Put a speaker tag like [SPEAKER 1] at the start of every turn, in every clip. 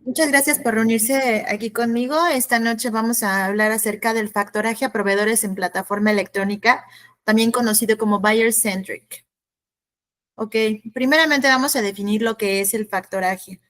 [SPEAKER 1] Muchas gracias por reunirse aquí conmigo. Esta noche vamos a hablar acerca del factoraje a proveedores en plataforma electrónica, también conocido como Buyer Centric. Ok, primeramente vamos a definir lo que es el factoraje.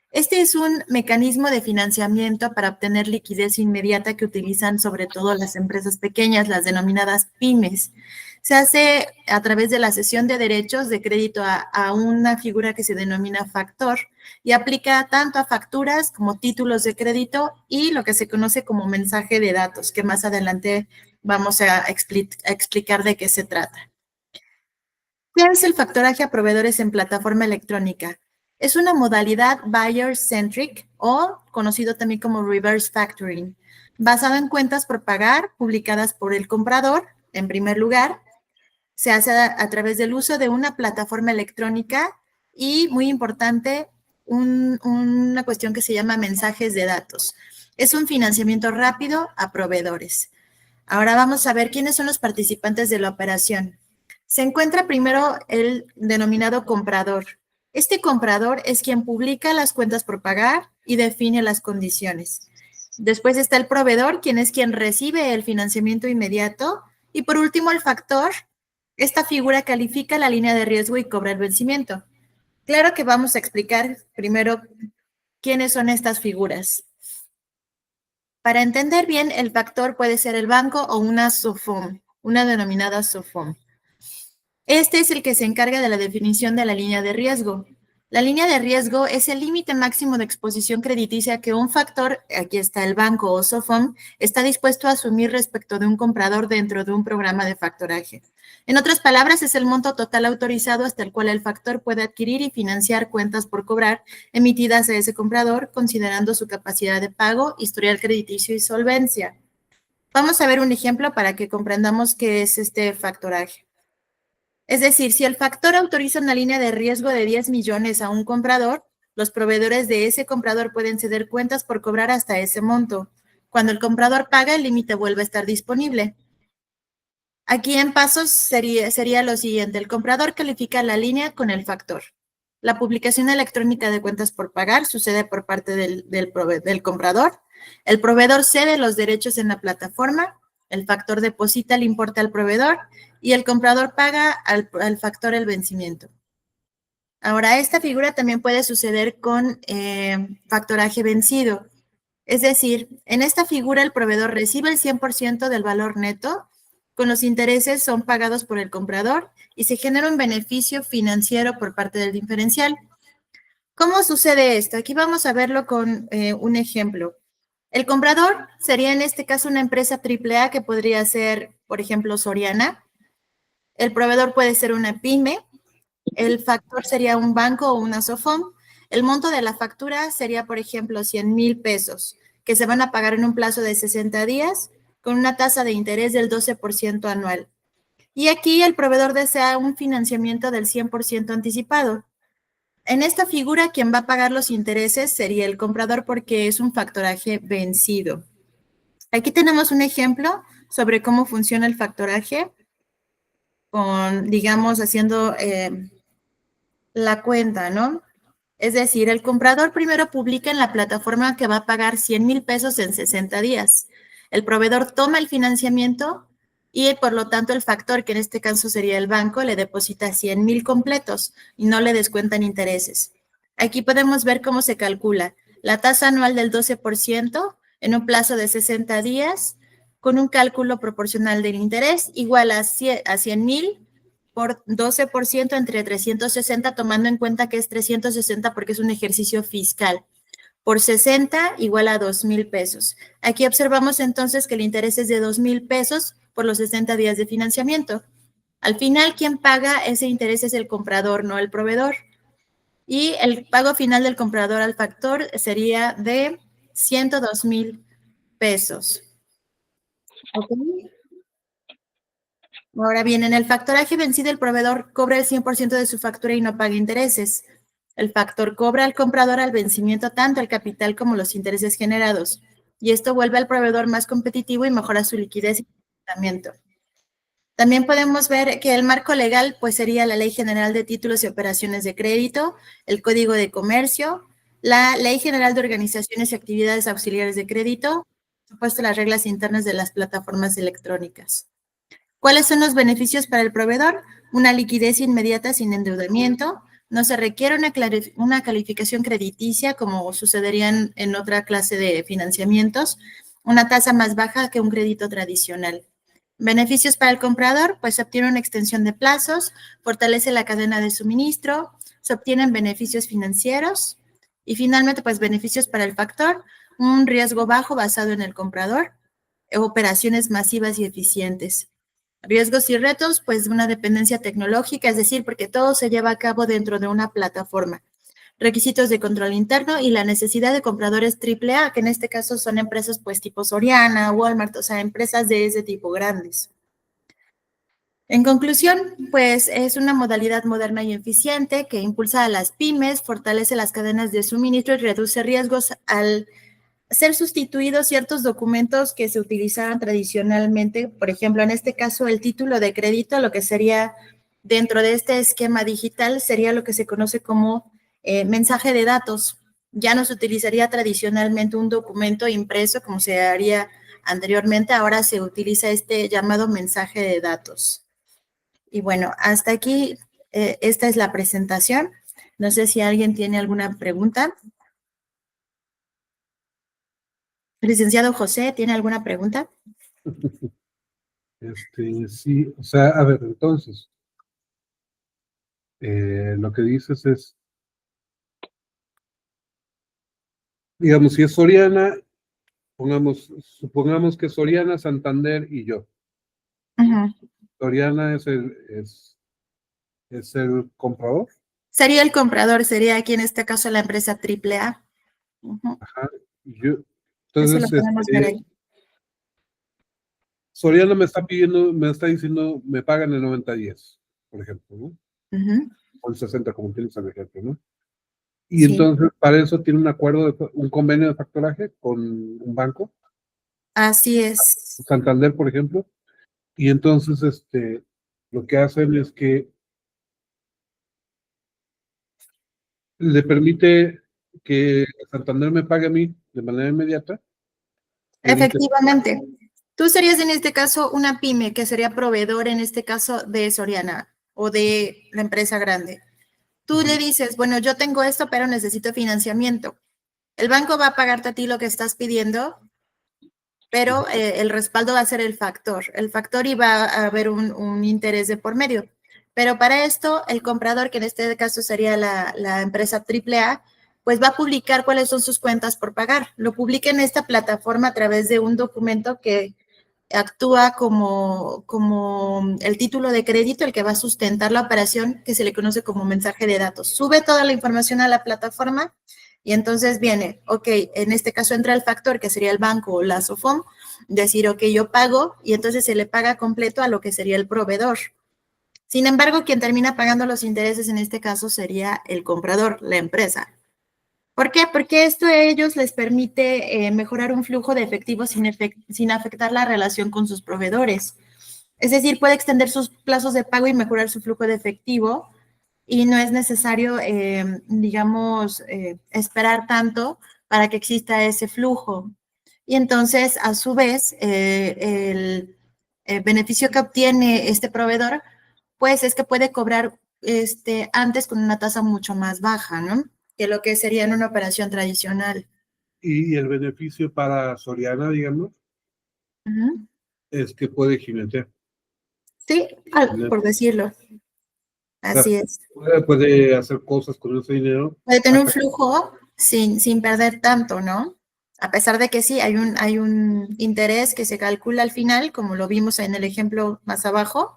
[SPEAKER 1] Este es un mecanismo de financiamiento para obtener liquidez inmediata que utilizan sobre todo las empresas pequeñas, las denominadas pymes. Se hace a través de la cesión de derechos de crédito a una figura que se denomina factor y aplica tanto a facturas como títulos de crédito y lo que se conoce como mensaje de datos, que más adelante vamos a explicar de qué se trata. ¿Qué es el factoraje a proveedores en plataforma electrónica? Es una modalidad buyer-centric o conocido también como reverse factoring, basado en cuentas por pagar publicadas por el comprador, en primer lugar. Se hace a través del uso de una plataforma electrónica y, muy importante, una cuestión que se llama mensajes de datos. Es un financiamiento rápido a proveedores. Ahora vamos a ver quiénes son los participantes de la operación. Se encuentra primero el denominado comprador. Este comprador es quien publica las cuentas por pagar y define las condiciones. Después está el proveedor, quien es quien recibe el financiamiento inmediato. Y por último, el factor. Esta figura califica la línea de riesgo y cobra el vencimiento. Claro que vamos a explicar primero quiénes son estas figuras. Para entender bien, el factor puede ser el banco o una SOFOM, una denominada SOFOM. Este es el que se encarga de la definición de la línea de riesgo. La línea de riesgo es el límite máximo de exposición crediticia que un factor, aquí está el banco o SOFOM, está dispuesto a asumir respecto de un comprador dentro de un programa de factoraje. En otras palabras, es el monto total autorizado hasta el cual el factor puede adquirir y financiar cuentas por cobrar emitidas a ese comprador, considerando su capacidad de pago, historial crediticio y solvencia. Vamos a ver un ejemplo para que comprendamos qué es este factoraje. Es decir, si el factor autoriza una línea de riesgo de 10 millones a un comprador, los proveedores de ese comprador pueden ceder cuentas por cobrar hasta ese monto. Cuando el comprador paga, el límite vuelve a estar disponible. Aquí en pasos sería lo siguiente. El comprador califica la línea con el factor. La publicación electrónica de cuentas por pagar sucede por parte del comprador. El proveedor cede los derechos en la plataforma. El factor deposita el importe al proveedor y el comprador paga al factor el vencimiento. Ahora, esta figura también puede suceder con factoraje vencido. Es decir, en esta figura el proveedor recibe el 100% del valor neto, con los intereses son pagados por el comprador y se genera un beneficio financiero por parte del diferencial. ¿Cómo sucede esto? Aquí vamos a verlo con un ejemplo. El comprador sería en este caso una empresa AAA que podría ser, por ejemplo, Soriana. El proveedor puede ser una pyme. El factor sería un banco o una SOFOM. El monto de la factura sería, por ejemplo, 100,000 pesos, que se van a pagar en un plazo de 60 días con una tasa de interés del 12% anual. Y aquí el proveedor desea un financiamiento del 100% anticipado. En esta figura, quien va a pagar los intereses sería el comprador porque es un factoraje vencido. Aquí tenemos un ejemplo sobre cómo funciona el factoraje con, digamos, haciendo la cuenta, ¿no? Es decir, el comprador primero publica en la plataforma que va a pagar 100,000 pesos en 60 días. El proveedor toma el financiamiento y por lo tanto el factor, que en este caso sería el banco, le deposita 100,000 completos y no le descuentan intereses. Aquí podemos ver cómo se calcula la tasa anual del 12% en un plazo de 60 días con un cálculo proporcional del interés igual a 100,000 por 12% entre 360, tomando en cuenta que es 360 porque es un ejercicio fiscal. Por 60 igual a 2,000 pesos. Aquí observamos entonces que el interés es de 2,000 pesos por los 60 días de financiamiento. Al final, quien paga ese interés es el comprador, no el proveedor. Y el pago final del comprador al factor sería de 102,000 pesos. ¿Okay? Ahora bien, en el factoraje vencido, el proveedor cobra el 100% de su factura y no paga intereses. El factor cobra al comprador al vencimiento tanto el capital como los intereses generados. Y esto vuelve al proveedor más competitivo y mejora su liquidez y tratamiento. También podemos ver que el marco legal pues sería la Ley General de Títulos y Operaciones de Crédito, el Código de Comercio, La Ley General de Organizaciones y Actividades Auxiliares de Crédito, por supuesto, las reglas internas de las plataformas electrónicas. ¿Cuáles son los beneficios para el proveedor? Una liquidez inmediata sin endeudamiento. No se requiere una calificación crediticia como sucedería en otra clase de financiamientos. Una tasa más baja que un crédito tradicional. Beneficios para el comprador, pues se obtiene una extensión de plazos, fortalece la cadena de suministro, se obtienen beneficios financieros y finalmente, pues beneficios para el factor, un riesgo bajo basado en el comprador, operaciones masivas y eficientes. Riesgos y retos, pues una dependencia tecnológica, es decir, porque todo se lleva a cabo dentro de una plataforma. Requisitos de control interno y la necesidad de compradores AAA, que en este caso son empresas pues tipo Soriana, Walmart, o sea, empresas de ese tipo grandes. En conclusión, pues es una modalidad moderna y eficiente que impulsa a las pymes, fortalece las cadenas de suministro y reduce riesgos al ser sustituidos ciertos documentos que se utilizaban tradicionalmente. Por ejemplo, en este caso, el título de crédito, lo que sería dentro de este esquema digital, sería lo que se conoce como mensaje de datos. Ya no se utilizaría tradicionalmente un documento impreso como se haría anteriormente, ahora se utiliza este llamado mensaje de datos. Y bueno, hasta aquí, esta es la presentación. No sé si alguien tiene alguna pregunta. Licenciado José, ¿tiene alguna pregunta?
[SPEAKER 2] Sí, o sea, a ver, entonces, lo que dices es, digamos, si es Soriana, supongamos que Soriana, Santander y yo.
[SPEAKER 1] Ajá.
[SPEAKER 2] Soriana es el comprador.
[SPEAKER 1] Sería el comprador, sería aquí en este caso la empresa AAA.
[SPEAKER 2] Ajá.
[SPEAKER 1] Eso lo
[SPEAKER 2] Entonces,
[SPEAKER 1] podemos ver ahí.
[SPEAKER 2] Soriana me está diciendo, me pagan el 90-10, por ejemplo, ¿no? O el 60, como tienes el ejemplo, ¿no? Y
[SPEAKER 1] Sí,
[SPEAKER 2] entonces, para eso tiene un convenio de factoraje con un banco,
[SPEAKER 1] así es.
[SPEAKER 2] Santander, por ejemplo, y entonces, lo que hacen es que le permite que Santander me pague a mí de manera inmediata, evite.
[SPEAKER 1] Efectivamente. Tú serías en este caso una pyme que sería proveedor en este caso de Soriana o de la empresa grande. Tú le dices, bueno, yo tengo esto, pero necesito financiamiento. El banco va a pagarte a ti lo que estás pidiendo, pero el respaldo va a ser el factor. El factor y va a haber un interés de por medio. Pero para esto, el comprador, que en este caso sería la empresa AAA, pues va a publicar cuáles son sus cuentas por pagar. Lo publica en esta plataforma a través de un documento que actúa como el título de crédito, el que va a sustentar la operación, que se le conoce como mensaje de datos. Sube toda la información a la plataforma y entonces viene, ok, en este caso entra el factor, que sería el banco o la SOFOM, decir, ok, yo pago, y entonces se le paga completo a lo que sería el proveedor. Sin embargo, quien termina pagando los intereses en este caso sería el comprador, la empresa. ¿Por qué? Porque esto a ellos les permite mejorar un flujo de efectivo sin afectar la relación con sus proveedores. Es decir, puede extender sus plazos de pago y mejorar su flujo de efectivo y no es necesario, digamos, esperar tanto para que exista ese flujo. Y entonces, a su vez, el beneficio que obtiene este proveedor, pues es que puede cobrar antes con una tasa mucho más baja, ¿no? Que lo que sería en una operación tradicional.
[SPEAKER 2] Y el beneficio para Soriana, digamos, es que puede jinetear.
[SPEAKER 1] Sí, por decirlo.
[SPEAKER 2] O sea,
[SPEAKER 1] Así es.
[SPEAKER 2] puede hacer cosas con ese dinero
[SPEAKER 1] Puede tener un
[SPEAKER 2] hasta.
[SPEAKER 1] flujo sin perder tanto, ¿no? A pesar de que sí, hay un interés que se calcula al final, como lo vimos en el ejemplo más abajo.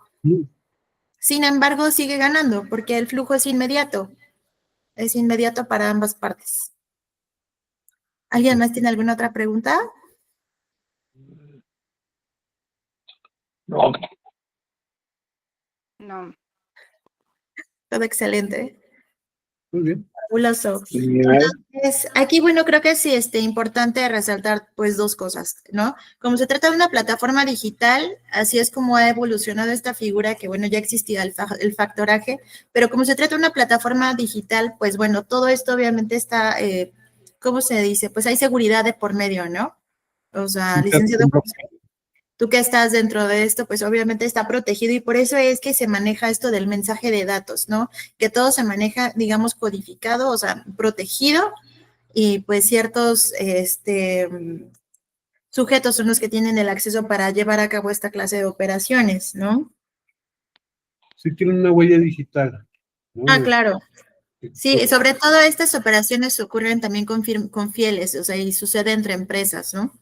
[SPEAKER 1] Sin embargo, sigue ganando porque el flujo es inmediato para ambas partes. ¿Alguien más tiene alguna otra pregunta?
[SPEAKER 3] No. No.
[SPEAKER 1] Todo excelente.
[SPEAKER 2] Muy bien.
[SPEAKER 1] Fabuloso. Entonces, aquí, bueno, creo que sí es importante resaltar pues dos cosas, ¿no? Como se trata de una plataforma digital, así es como ha evolucionado esta figura que, bueno, ya existía el factoraje, pero como se trata de una plataforma digital, pues bueno, todo esto obviamente está, ¿cómo se dice? Pues hay seguridad de por medio, ¿no? O sea, licenciado José, tú que estás dentro de esto, pues obviamente está protegido y por eso es que se maneja esto del mensaje de datos, ¿no? Que todo se maneja, digamos, codificado, o sea, protegido y pues ciertos sujetos son los que tienen el acceso para llevar a cabo esta clase de operaciones, ¿no?
[SPEAKER 2] Sí tienen una huella digital, ¿no?
[SPEAKER 1] Ah, claro. Sí, sobre todo estas operaciones ocurren también con fieles, o sea, y sucede entre empresas, ¿no?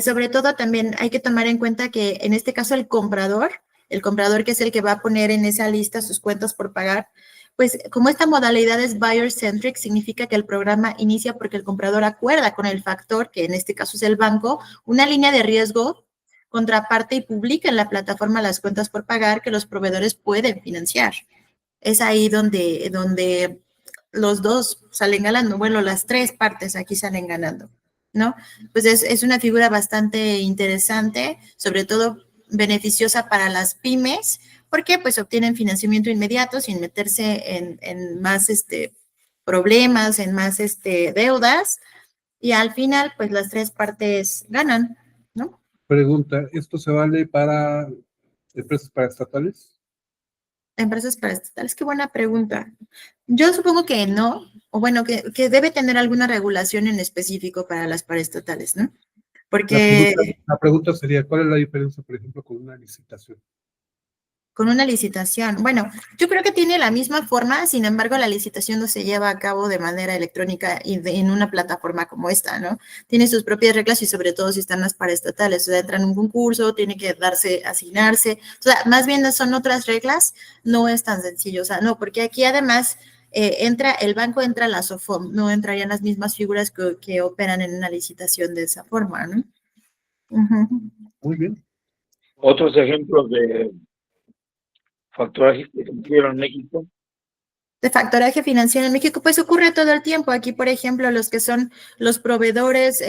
[SPEAKER 1] Sobre todo también hay que tomar en cuenta que en este caso el comprador que es el que va a poner en esa lista sus cuentas por pagar, pues como esta modalidad es buyer-centric, significa que el programa inicia porque el comprador acuerda con el factor, que en este caso es el banco, una línea de riesgo contraparte y publica en la plataforma las cuentas por pagar que los proveedores pueden financiar. Es ahí donde los dos salen ganando, bueno, las tres partes aquí salen ganando, ¿no? Pues es una figura bastante interesante, sobre todo beneficiosa para las pymes, porque pues obtienen financiamiento inmediato sin meterse en más problemas, en más deudas, y al final pues las tres partes ganan, ¿no?
[SPEAKER 2] Pregunta, ¿esto se vale para empresas paraestatales?
[SPEAKER 1] Empresas paraestatales, qué buena pregunta. Yo supongo que no, o bueno, que debe tener alguna regulación en específico para las paraestatales, ¿no? Porque
[SPEAKER 2] La pregunta sería, ¿cuál es la diferencia, por ejemplo, con una licitación?
[SPEAKER 1] con una licitación, bueno, yo creo que tiene la misma forma, sin embargo, la licitación no se lleva a cabo de manera electrónica y en una plataforma como esta, ¿no? Tiene sus propias reglas y sobre todo si están las paraestatales, o sea, entra en un concurso, tiene que asignarse, o sea, más bien son otras reglas, no es tan sencillo, o sea, no, porque aquí además el banco entra a la SOFOM, no entrarían las mismas figuras que operan en una licitación de esa forma, ¿no?
[SPEAKER 2] Muy bien.
[SPEAKER 3] Otros ejemplos de facturaje que se hicieron en México.
[SPEAKER 1] De factoraje financiero en México, pues ocurre todo el tiempo. Aquí, por ejemplo, los que son los proveedores,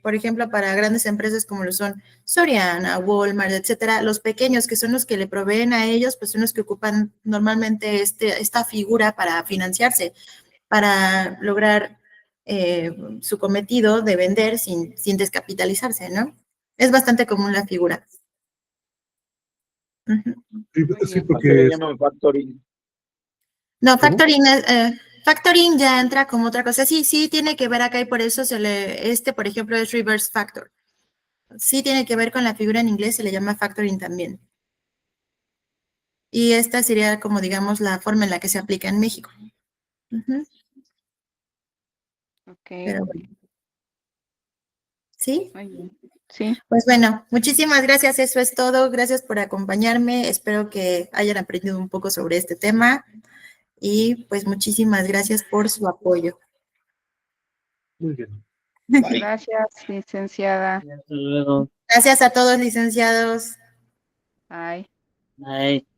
[SPEAKER 1] por ejemplo, para grandes empresas como lo son Soriana, Walmart, etcétera, los pequeños que son los que le proveen a ellos, pues son los que ocupan normalmente esta figura para financiarse, para lograr su cometido de vender sin descapitalizarse, ¿no? Es bastante común la figura.
[SPEAKER 2] Sí,
[SPEAKER 3] ¿Por qué le llaman factoring?
[SPEAKER 1] No, factoring ya entra como otra cosa. Sí, sí tiene que ver acá y por eso por ejemplo, es reverse factor. Sí tiene que ver con la figura en inglés, se le llama factoring también. Y esta sería como, digamos, la forma en la que se aplica en México. Pero bueno. ¿Sí?
[SPEAKER 4] Muy bien. Sí.
[SPEAKER 1] Pues bueno, muchísimas gracias. Eso es todo. Gracias por acompañarme. Espero que hayan aprendido un poco sobre este tema. Y pues muchísimas gracias por su apoyo.
[SPEAKER 2] Muy bien.
[SPEAKER 4] Gracias, licenciada.
[SPEAKER 1] Gracias a todos, licenciados.
[SPEAKER 4] Bye.
[SPEAKER 5] Bye.